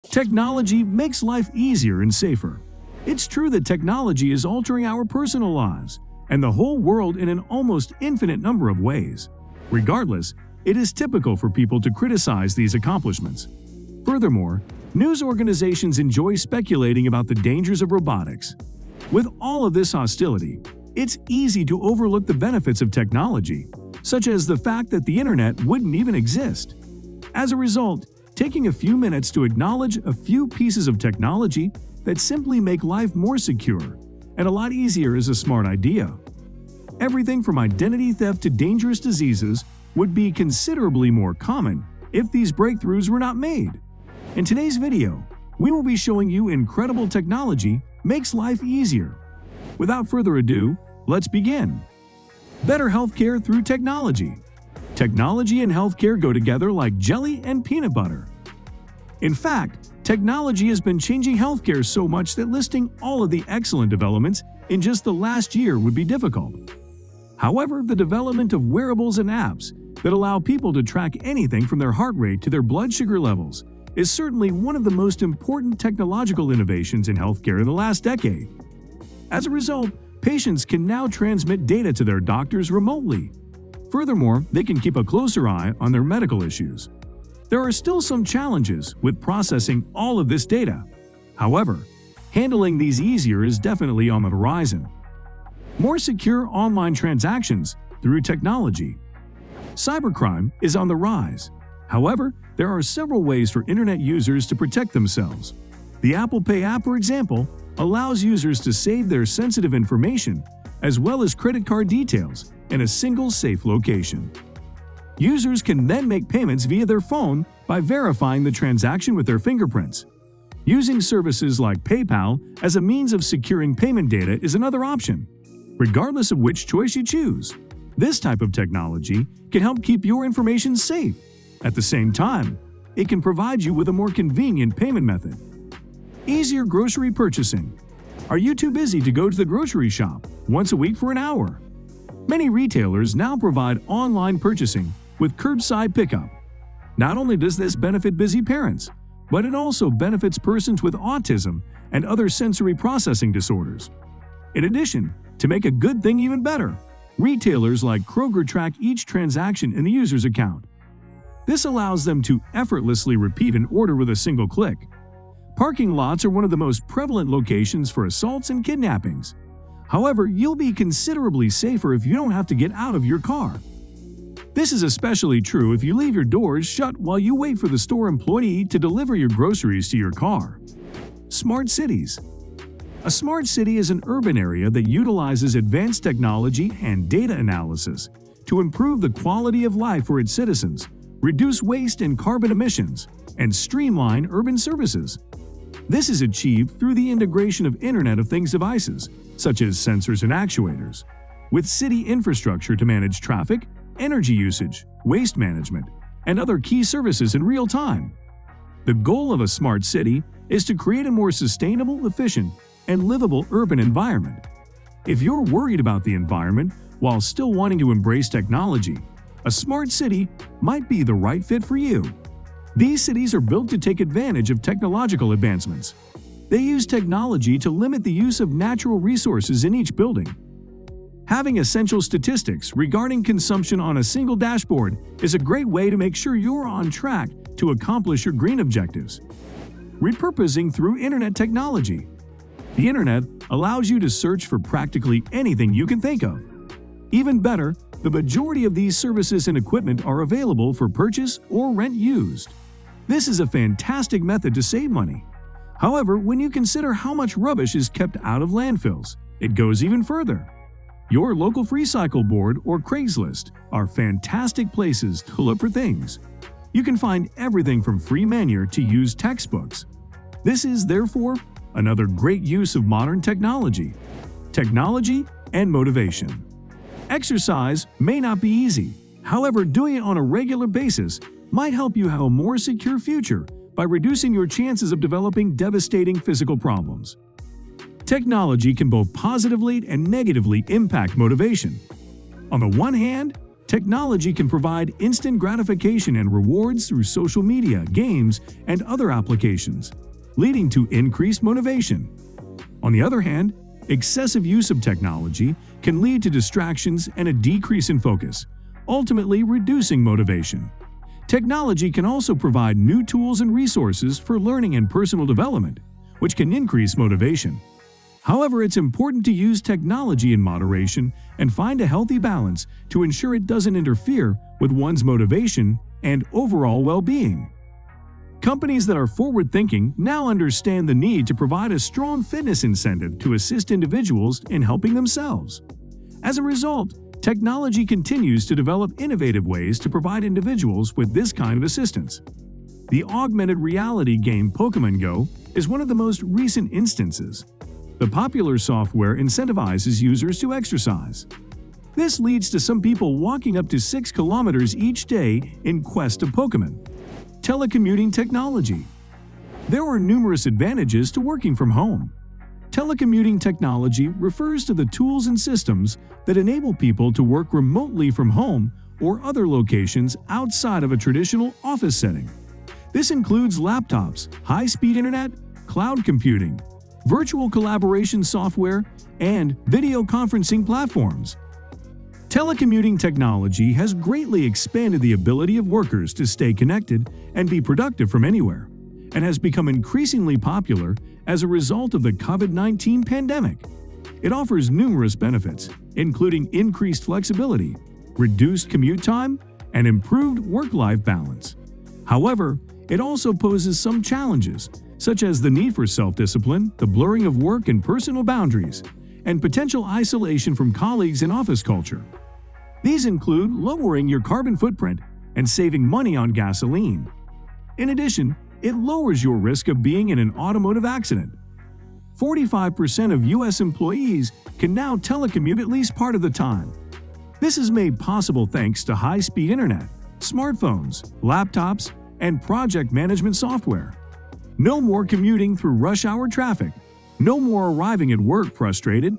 Technology makes life easier and safer. It's true that technology is altering our personal lives and the whole world in an almost infinite number of ways. Regardless, it is typical for people to criticize these accomplishments. Furthermore, news organizations enjoy speculating about the dangers of robotics. With all of this hostility, it's easy to overlook the benefits of technology, such as the fact that the internet wouldn't even exist. As a result, taking a few minutes to acknowledge a few pieces of technology that simply make life more secure and a lot easier is a smart idea. Everything from identity theft to dangerous diseases would be considerably more common if these breakthroughs were not made. In today's video, we will be showing you incredible technology makes life easier. Without further ado, let's begin. Better healthcare through technology. Technology and healthcare go together like jelly and peanut butter. In fact, technology has been changing healthcare so much that listing all of the excellent developments in just the last year would be difficult. However, the development of wearables and apps that allow people to track anything from their heart rate to their blood sugar levels is certainly one of the most important technological innovations in healthcare in the last decade. As a result, patients can now transmit data to their doctors remotely. Furthermore, they can keep a closer eye on their medical issues. There are still some challenges with processing all of this data. However, handling these easier is definitely on the horizon. More secure online transactions through technology. Cybercrime is on the rise. However, there are several ways for internet users to protect themselves. The Apple Pay app, for example, allows users to save their sensitive information as well as credit card details in a single safe location. Users can then make payments via their phone by verifying the transaction with their fingerprints. Using services like PayPal as a means of securing payment data is another option. Regardless of which choice you choose, this type of technology can help keep your information safe. At the same time, it can provide you with a more convenient payment method. Easier grocery purchasing. Are you too busy to go to the grocery shop once a week for an hour? Many retailers now provide online purchasing with curbside pickup. Not only does this benefit busy parents, but it also benefits persons with autism and other sensory processing disorders. In addition, to make a good thing even better, retailers like Kroger track each transaction in the user's account. This allows them to effortlessly repeat an order with a single click. Parking lots are one of the most prevalent locations for assaults and kidnappings. However, you'll be considerably safer if you don't have to get out of your car. This is especially true if you leave your doors shut while you wait for the store employee to deliver your groceries to your car. Smart cities. A smart city is an urban area that utilizes advanced technology and data analysis to improve the quality of life for its citizens, reduce waste and carbon emissions, and streamline urban services. This is achieved through the integration of Internet of Things devices, such as sensors and actuators, with city infrastructure to manage traffic, energy usage, waste management, and other key services in real time. The goal of a smart city is to create a more sustainable, efficient, and livable urban environment. If you're worried about the environment while still wanting to embrace technology, a smart city might be the right fit for you. These cities are built to take advantage of technological advancements. They use technology to limit the use of natural resources in each building. Having essential statistics regarding consumption on a single dashboard is a great way to make sure you're on track to accomplish your green objectives. Repurposing through internet technology. The internet allows you to search for practically anything you can think of. Even better, the majority of these services and equipment are available for purchase or rent used. This is a fantastic method to save money. However, when you consider how much rubbish is kept out of landfills, it goes even further. Your local FreeCycle board or Craigslist are fantastic places to look for things. You can find everything from free manure to used textbooks. This is, therefore, another great use of modern technology. Technology and motivation. Exercise may not be easy. However, doing it on a regular basis might help you have a more secure future by reducing your chances of developing devastating physical problems. Technology can both positively and negatively impact motivation. On the one hand, Technology can provide instant gratification and rewards through social media, games, and other applications, leading to increased motivation. On the other hand, excessive use of technology can lead to distractions and a decrease in focus, ultimately reducing motivation. Technology can also provide new tools and resources for learning and personal development, which can increase motivation. However, it's important to use technology in moderation and find a healthy balance to ensure it doesn't interfere with one's motivation and overall well-being. Companies that are forward-thinking now understand the need to provide a strong fitness incentive to assist individuals in helping themselves. As a result, technology continues to develop innovative ways to provide individuals with this kind of assistance. The augmented reality game Pokémon Go is one of the most recent instances. The popular software incentivizes users to exercise. This leads to some people walking up to 6 kilometers each day in quest of Pokémon. Telecommuting technology. There are numerous advantages to working from home. Telecommuting technology refers to the tools and systems that enable people to work remotely from home or other locations outside of a traditional office setting. This includes laptops, high-speed internet, cloud computing, virtual collaboration software, and video conferencing platforms. Telecommuting technology has greatly expanded the ability of workers to stay connected and be productive from anywhere, and has become increasingly popular as a result of the COVID-19 pandemic. It offers numerous benefits, including increased flexibility, reduced commute time, and improved work-life balance. However, it also poses some challenges, such as the need for self-discipline, the blurring of work and personal boundaries, and potential isolation from colleagues in office culture. These include lowering your carbon footprint and saving money on gasoline. In addition, it lowers your risk of being in an automotive accident. 45% of U.S. employees can now telecommute at least part of the time. This is made possible thanks to high-speed internet, smartphones, laptops, and project management software. No more commuting through rush hour traffic. No more arriving at work frustrated.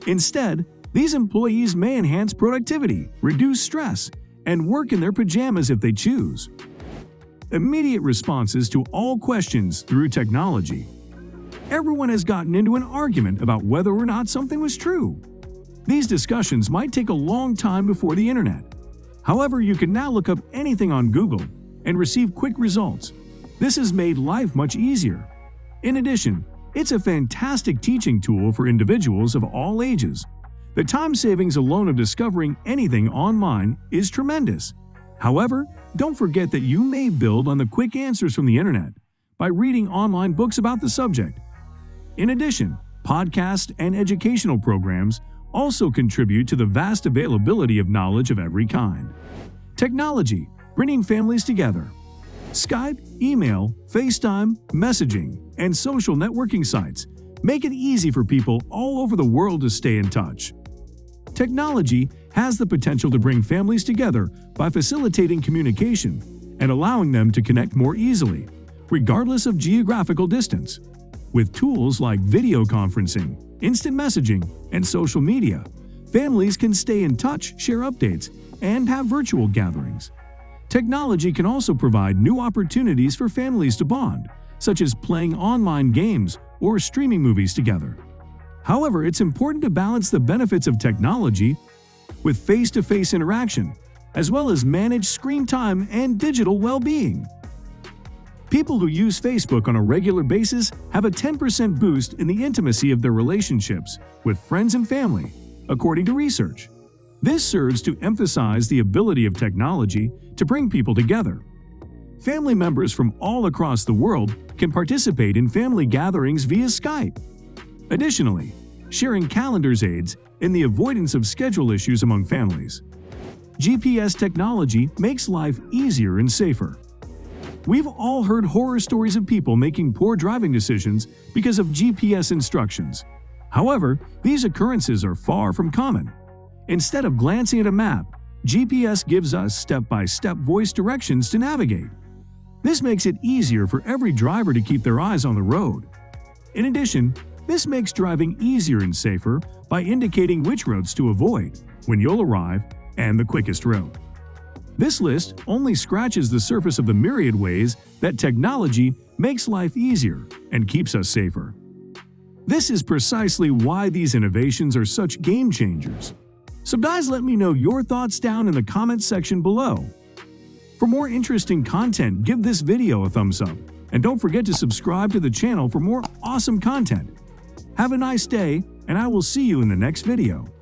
Instead, these employees may enhance productivity, reduce stress, and work in their pajamas if they choose. Immediate responses to all questions through technology. Everyone has gotten into an argument about whether or not something was true. These discussions might take a long time before the internet. However, you can now look up anything on Google and receive quick results. This has made life much easier. In addition, it's a fantastic teaching tool for individuals of all ages. The time savings alone of discovering anything online is tremendous. However, don't forget that you may build on the quick answers from the internet by reading online books about the subject. In addition, podcasts and educational programs also contribute to the vast availability of knowledge of every kind. Technology, bringing families together. Skype, email, FaceTime, messaging, and social networking sites make it easy for people all over the world to stay in touch. Technology has the potential to bring families together by facilitating communication and allowing them to connect more easily, regardless of geographical distance. With tools like video conferencing, instant messaging, and social media, families can stay in touch, share updates, and have virtual gatherings. Technology can also provide new opportunities for families to bond, such as playing online games or streaming movies together. However, it's important to balance the benefits of technology with face-to-face interaction, as well as manage screen time and digital well-being. People who use Facebook on a regular basis have a 10% boost in the intimacy of their relationships with friends and family, according to research. This serves to emphasize the ability of technology to bring people together. Family members from all across the world can participate in family gatherings via Skype. Additionally, sharing calendars aids in the avoidance of schedule issues among families. GPS technology makes life easier and safer. We've all heard horror stories of people making poor driving decisions because of GPS instructions. However, these occurrences are far from common. Instead of glancing at a map, GPS gives us step-by-step voice directions to navigate. This makes it easier for every driver to keep their eyes on the road. In addition, this makes driving easier and safer by indicating which roads to avoid, when you'll arrive, and the quickest route. This list only scratches the surface of the myriad ways that technology makes life easier and keeps us safer. This is precisely why these innovations are such game changers. So guys, let me know your thoughts down in the comments section below. For more interesting content, give this video a thumbs up, and don't forget to subscribe to the channel for more awesome content. Have a nice day, and I will see you in the next video.